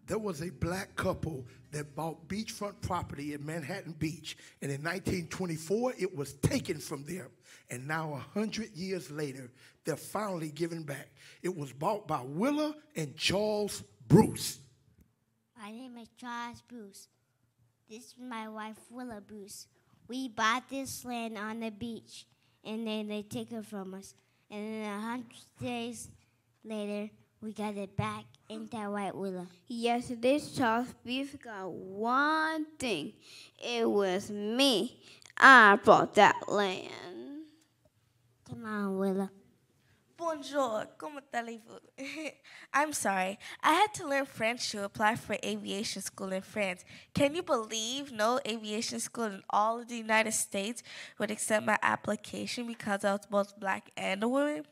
There was a black couple that bought beachfront property in Manhattan Beach, and in 1924, it was taken from them. And now, 100 years later, they're finally giving back. It was bought by Willa and Charles Bruce. My name is Charles Bruce. This is my wife, Willa Bruce. We bought this land on the beach, and then they take it from us. And then 100 days later, we got it back. Ain't that right, Willa? Yes, it is, Charles. We forgot one thing. It was me. I bought that land. Come on, Willa. Bonjour, comment allez-vous? I'm sorry. I had to learn French to apply for aviation school in France. Can you believe no aviation school in all of the United States would accept my application because I was both black and a woman?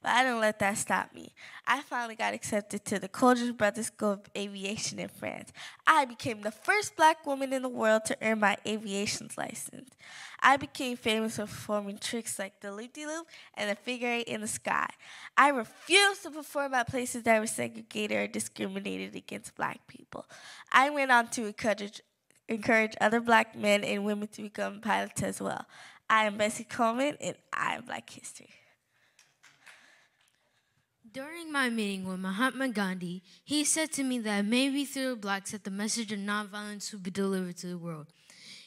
But I didn't let that stop me. I finally got accepted to the Coldridge Brothers School of Aviation in France. I became the first black woman in the world to earn my aviation license. I became famous for performing tricks like the loop-de-loop and the figure eight in the sky. I refused to perform at places that were segregated or discriminated against black people. I went on to encourage other black men and women to become pilots as well. I am Bessie Coleman, and I am Black History. During my meeting with Mahatma Gandhi, he said to me that maybe through blacks that the message of nonviolence would be delivered to the world.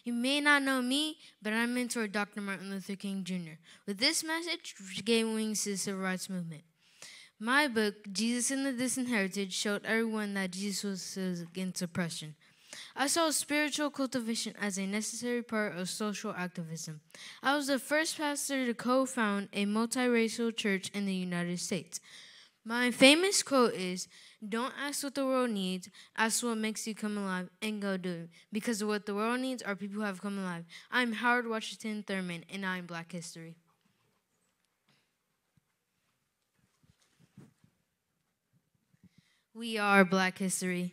You may not know me, but I mentored Dr. Martin Luther King Jr. with this message, which gave wings to the civil rights movement. My book, Jesus and the Disinherited, showed everyone that Jesus was against oppression. I saw spiritual cultivation as a necessary part of social activism. I was the first pastor to co-found a multiracial church in the United States. My famous quote is, "Don't ask what the world needs, ask what makes you come alive, and go do it. Because what the world needs are people who have come alive." I'm Howard Washington Thurman, and I'm Black History. We are Black History.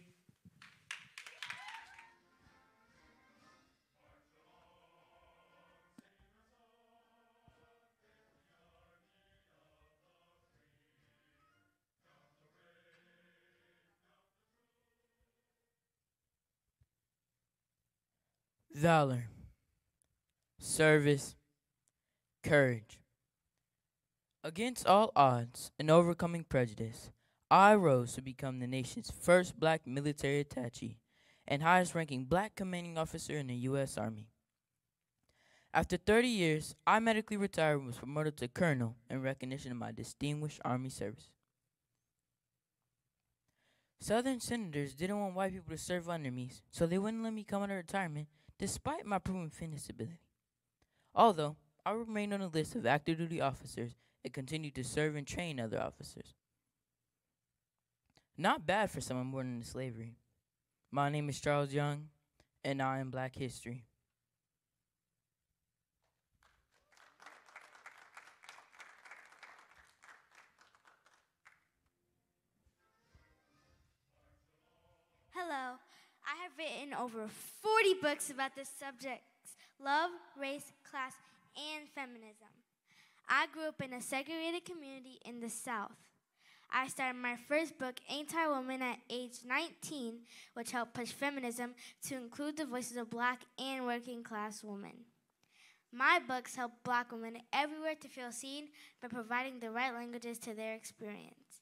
Valor, service, courage. Against all odds and overcoming prejudice, I rose to become the nation's first black military attaché and highest-ranking black commanding officer in the U.S. Army. After 30 years, I medically retired and was promoted to colonel in recognition of my distinguished Army service. Southern senators didn't want white people to serve under me, so they wouldn't let me come out of retirement despite my proven fitness ability. Although, I remained on the list of active duty officers and continued to serve and train other officers. Not bad for someone born into slavery. My name is Charles Young, and I am Black History. Hello, I have written over 40 books about the subjects love, race, class, and feminism. I grew up in a segregated community in the South. I started my first book, Ain't I Woman, at age 19, which helped push feminism to include the voices of black and working class women. My books help black women everywhere to feel seen by providing the right languages to their experience.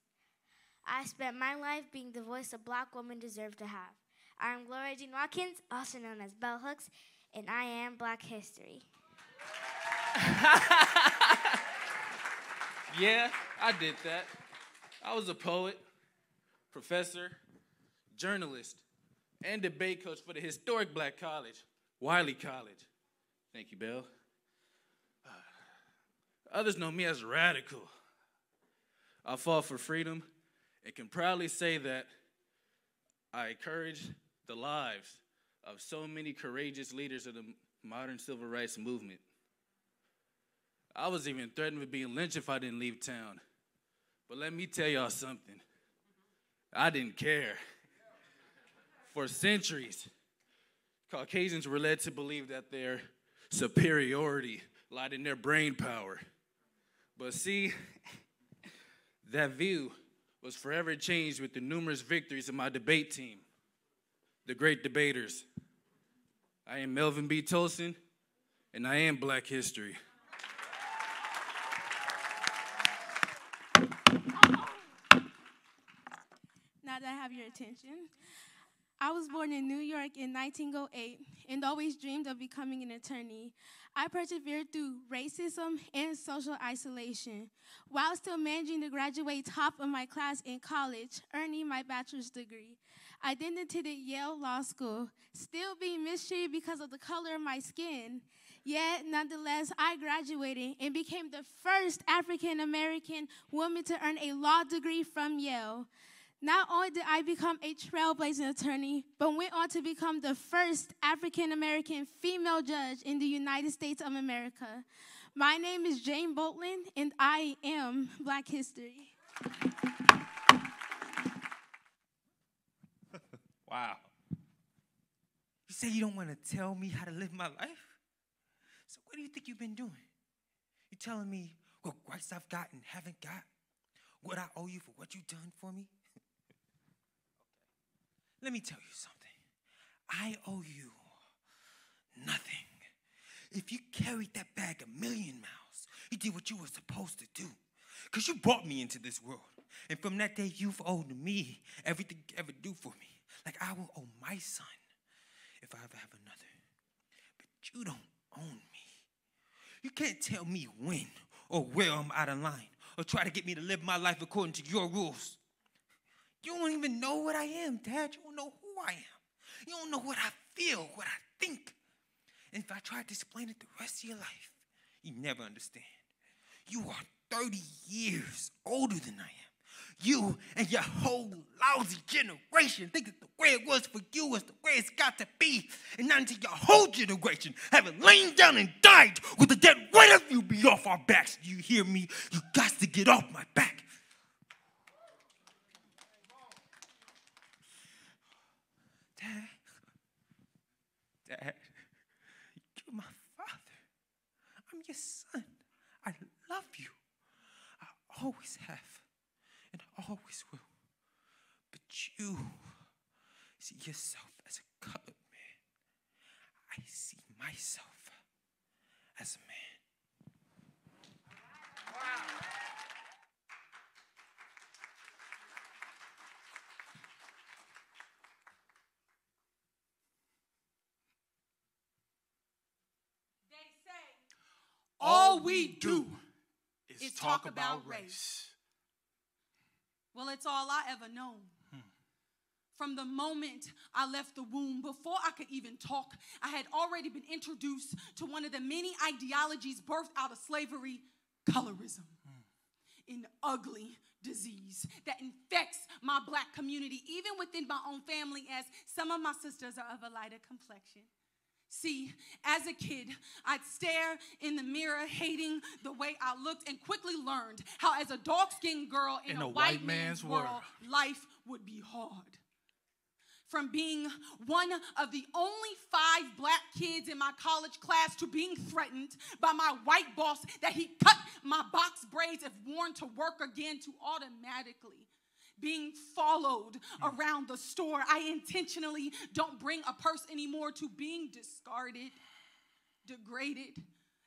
I spent my life being the voice a black woman deserved to have. I am Gloria Jean Watkins, also known as Bell Hooks, and I am Black History. Yeah, I did that. I was a poet, professor, journalist, and debate coach for the historic black college, Wiley College. Thank you, Bell. Others know me as radical. I fought for freedom and can proudly say that I encourage the lives of so many courageous leaders of the modern civil rights movement. I was even threatened with being lynched if I didn't leave town. But let me tell y'all something. I didn't care. For centuries, Caucasians were led to believe that their superiority lied in their brain power. But see, that view was forever changed with the numerous victories of my debate team, the great debaters. I am Melvin B. Tolson, and I am Black History. Now that I have your attention, I was born in New York in 1908 and always dreamed of becoming an attorney. I persevered through racism and social isolation while still managing to graduate top of my class in college, earning my bachelor's degree. I then attended Yale Law School, still being mistreated because of the color of my skin. Yet, nonetheless, I graduated and became the first African-American woman to earn a law degree from Yale. Not only did I become a trailblazing attorney, but went on to become the first African-American female judge in the United States of America. My name is Jane Bolin, and I am Black History. Wow. You say you don't want to tell me how to live my life? So what do you think you've been doing? You telling me what rights I've got and haven't got? What I owe you for what you've done for me? Let me tell you something. I owe you nothing. If you carried that bag a million miles, you did what you were supposed to do. Because you brought me into this world. And from that day, you've owed me everything you ever do for me. Like I will owe my son if I ever have another. But you don't own me. You can't tell me when or where I'm out of line or try to get me to live my life according to your rules. You don't even know what I am, Dad. You don't know who I am. You don't know what I feel, what I think. And if I try to explain it the rest of your life, you never understand. You are 30 years older than I am. You and your whole lousy generation think that the way it was for you is the way it's got to be. And not until your whole generation having lain down and died with the dead weight of you be off our backs. Do you hear me? You got to get off my back. Dad, you're my father. I'm your son. I love you. I always have and always will. But you see yourself as a colored man. I see myself as a man. All we do is talk about race. Well, it's all I ever known. From the moment I left the womb, before I could even talk, I had already been introduced to one of the many ideologies birthed out of slavery, colorism. An ugly disease that infects my Black community, even within my own family, as some of my sisters are of a lighter complexion. See, as a kid, I'd stare in the mirror, hating the way I looked, and quickly learned how as a dark-skinned girl in a white man's world, life would be hard. From being one of the only 5 Black kids in my college class to being threatened by my white boss that he cut my box braids if worn to work again, to automatically being followed around the store. I intentionally don't bring a purse anymore, to being discarded, degraded,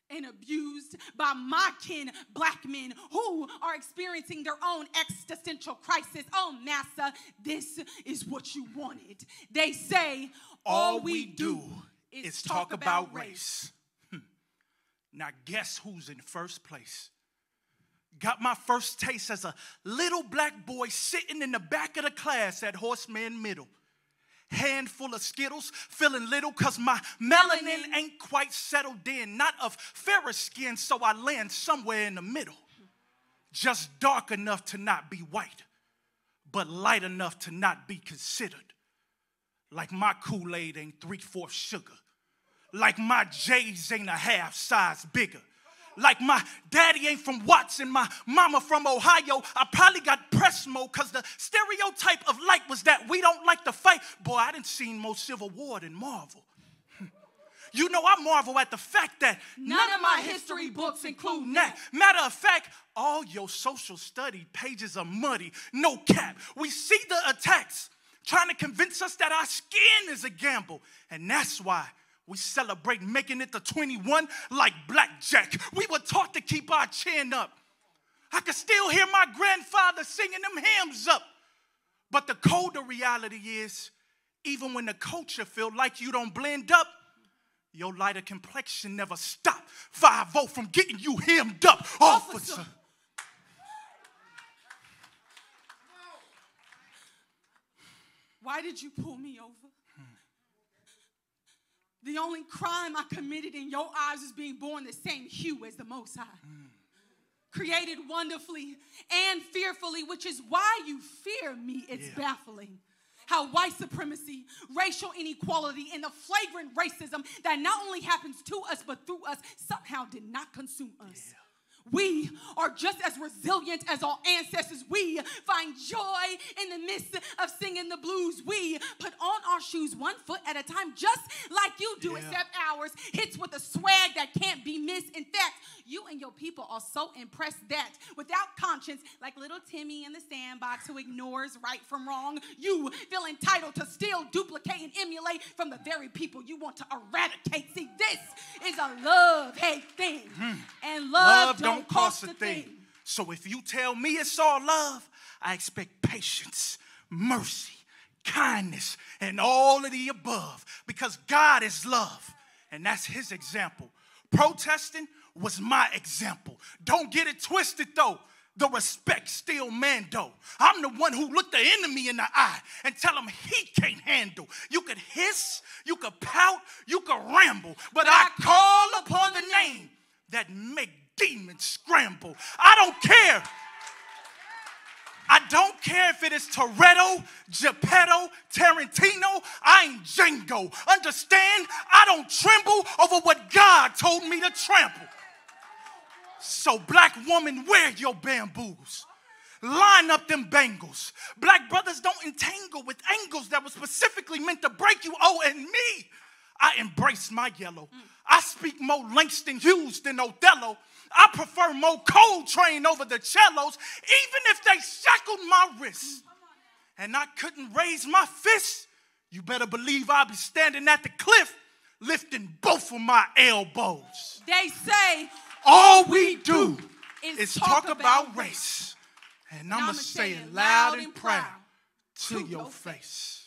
and abused by my kin, Black men who are experiencing their own existential crisis. Oh, massa, this is what you wanted. They say all we do is talk about race. Now guess who's in first place? Got my first taste as a little Black boy sitting in the back of the class at Horseman Middle. Handful of Skittles, feeling little cause my melanin ain't quite settled in. Not of fairer skin, so I land somewhere in the middle. Just dark enough to not be white, but light enough to not be considered. Like my Kool-Aid ain't 3/4 sugar. Like my J's ain't a half size bigger. Like my daddy ain't from Watts and my mama from Ohio. I probably got press mode because the stereotype of light was that we don't like to fight. Boy, I done seen more Civil War than Marvel. You know, I marvel at the fact that None of my history books include that. Matter of fact, all your social study pages are muddy. No cap. We see the attacks trying to convince us that our skin is a gamble. And that's why we celebrate making it to 21 like blackjack. We were taught to keep our chin up. I could still hear my grandfather singing them hymns up. But the colder reality is, even when the culture feel like you don't blend up, your lighter complexion never stop 5-0 from getting you hemmed up, officer. Why did you pull me over? The only crime I committed in your eyes is being born the same hue as the Most High. Created wonderfully and fearfully, which is why you fear me. It's baffling how white supremacy, racial inequality, and the flagrant racism that not only happens to us but through us somehow did not consume us. We are just as resilient as our ancestors. We find joy in the midst of singing the blues. We put on our shoes 1 foot at a time, just like you do, except ours hits with a swag that can't be missed. In fact, you and your people are so impressed that without conscience, like little Timmy in the sandbox who ignores right from wrong, you feel entitled to steal, duplicate, and emulate from the very people you want to eradicate. See, this is a love-hate thing. And love don't cost a thing. So if you tell me it's all love, I expect patience, mercy, kindness, and all of the above, because God is love, and that's his example. Protesting was my example. Don't get it twisted, though. The respect still mando. I'm the one who looked the enemy in the eye and tell him he can't handle. You could hiss, you could pout, you could ramble, but I call upon the name that make demons scramble. I don't care. I don't care if it is Toretto, Geppetto, Tarantino. I ain't Django. Understand? I don't tremble over what God told me to trample. So black woman, wear your bamboos. Line up them bangles. Black brothers don't entangle with angles that were specifically meant to break you. Oh, and me, I embrace my yellow. I speak more Langston Hughes than Othello. I prefer more Coltrane over the cellos, even if they shackled my wrists. And I couldn't raise my fist. You better believe I'll be standing at the cliff, lifting both of my elbows. They say all we do is talk about race. And I'm going to say it loud and proud to your face.